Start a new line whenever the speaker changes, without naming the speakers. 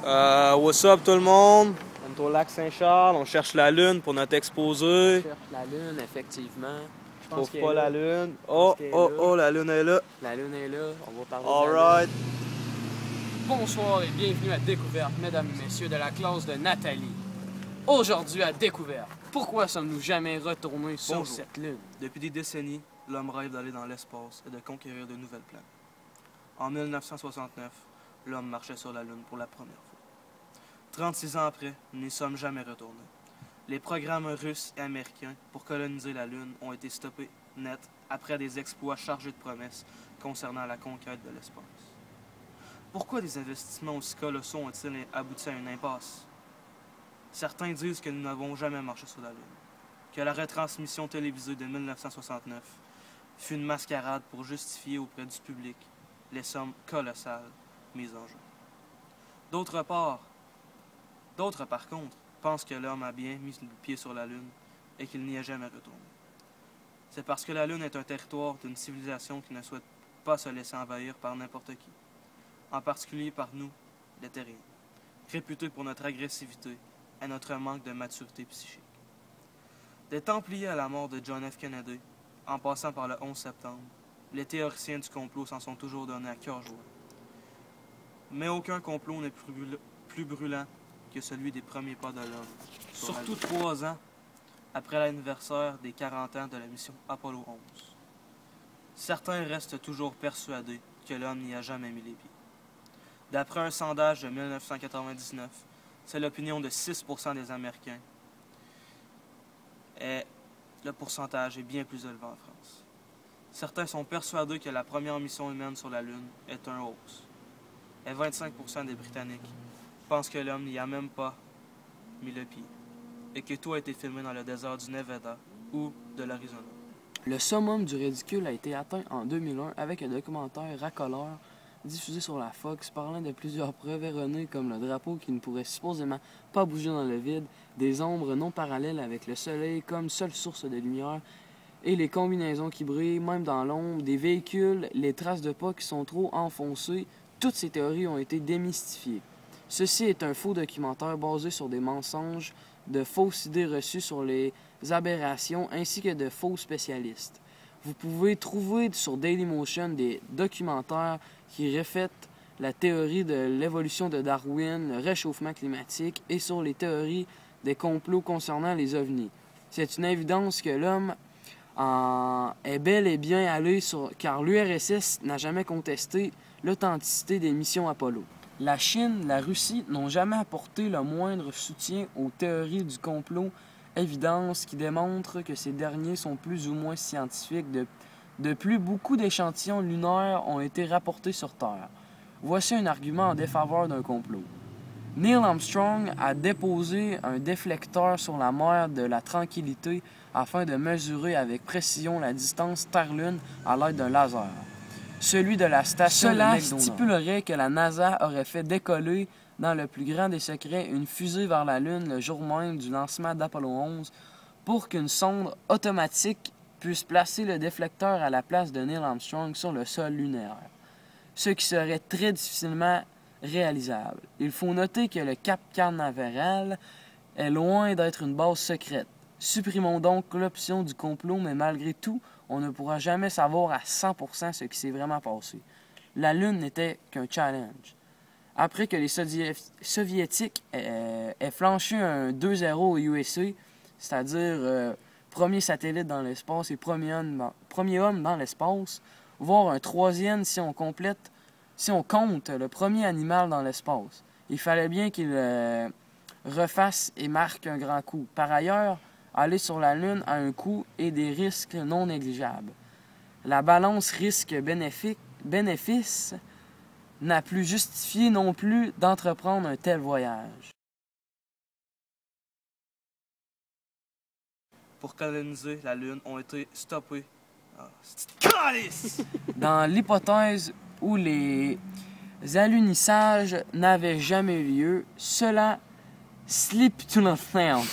What's up tout le monde? On est au lac Saint-Charles, on cherche la lune pour notre exposé.
On cherche la lune, effectivement.
Je trouve pas la lune. Oh, la lune est là.
La lune est là, on va parler
Alright.
de la lune. Bonsoir et bienvenue à Découverte, mesdames et messieurs, de la classe de Nathalie. Aujourd'hui à Découverte, pourquoi sommes-nous jamais retournés sur
Bonjour.
cette lune?
Depuis des décennies, l'homme rêve d'aller dans l'espace et de conquérir de nouvelles planètes. En 1969, l'homme marchait sur la lune pour la première fois. 36 ans après, nous n'y sommes jamais retournés. Les programmes russes et américains pour coloniser la Lune ont été stoppés net après des exploits chargés de promesses concernant la conquête de l'espace. Pourquoi des investissements aussi colossaux ont-ils abouti à une impasse? Certains disent que nous n'avons jamais marché sur la Lune, que la retransmission télévisée de 1969 fut une mascarade pour justifier auprès du public les sommes colossales mises en jeu. D'autres, par contre, pensent que l'homme a bien mis le pied sur la Lune et qu'il n'y est jamais retourné. C'est parce que la Lune est un territoire d'une civilisation qui ne souhaite pas se laisser envahir par n'importe qui, en particulier par nous, les terriens, réputés pour notre agressivité et notre manque de maturité psychique. Des Templiers à la mort de John F. Kennedy, en passant par le 11 septembre, les théoriciens du complot s'en sont toujours donnés à cœur joie. Mais aucun complot n'est plus brûlant que celui des premiers pas de l'homme. Surtout 3 ans après l'anniversaire des 40 ans de la mission Apollo 11. Certains restent toujours persuadés que l'homme n'y a jamais mis les pieds. D'après un sondage de 1999, c'est l'opinion de 6% des Américains et le pourcentage est bien plus élevé en France. Certains sont persuadés que la première mission humaine sur la Lune est un hoax. Et 25% des Britanniques pensent que l'homme n'y a même pas mis le pied et que tout a été filmé dans le désert du Nevada ou de l'Arizona.
Le summum du ridicule a été atteint en 2001 avec un documentaire racoleur diffusé sur la Fox parlant de plusieurs preuves erronées comme le drapeau qui ne pourrait supposément pas bouger dans le vide, des ombres non parallèles avec le soleil comme seule source de lumière et les combinaisons qui brillent même dans l'ombre, des véhicules, les traces de pas qui sont trop enfoncées. Toutes ces théories ont été démystifiées. Ceci est un faux documentaire basé sur des mensonges, de fausses idées reçues sur les aberrations ainsi que de faux spécialistes. Vous pouvez trouver sur Dailymotion des documentaires qui reflètent la théorie de l'évolution de Darwin, le réchauffement climatique et sur les théories des complots concernant les ovnis. C'est une évidence que l'homme est bel et bien allé car l'URSS n'a jamais contesté l'authenticité des missions Apollo. La Chine, la Russie n'ont jamais apporté le moindre soutien aux théories du complot, évidence qui démontre que ces derniers sont plus ou moins scientifiques. De plus, beaucoup d'échantillons lunaires ont été rapportés sur Terre. Voici un argument en défaveur d'un complot. Neil Armstrong a déposé un déflecteur sur la mer de la Tranquillité afin de mesurer avec précision la distance Terre-Lune à l'aide d'un laser. Celui de la station de McDonald's. Cela stipulerait que la NASA aurait fait décoller, dans le plus grand des secrets, une fusée vers la Lune le jour même du lancement d'Apollo 11 pour qu'une sonde automatique puisse placer le déflecteur à la place de Neil Armstrong sur le sol lunaire, ce qui serait très difficilement réalisable. Il faut noter que le Cap Canaveral est loin d'être une base secrète. Supprimons donc l'option du complot, mais malgré tout, on ne pourra jamais savoir à 100% ce qui s'est vraiment passé. La Lune n'était qu'un challenge. Après que les Soviétiques aient flanché un 2-0 au USA, c'est-à-dire premier satellite dans l'espace et premier homme dans l'espace, voire un troisième si on compte le premier animal dans l'espace. Il fallait bien qu'il refasse et marque un grand coup. Par ailleurs, aller sur la Lune a un coût et des risques non négligeables. La balance risque-bénéfice n'a plus justifié non plus d'entreprendre un tel voyage.
Pour coloniser la Lune ont été stoppés.
Dans l'hypothèse où les alunissages n'avaient jamais eu lieu, cela slip to the sound.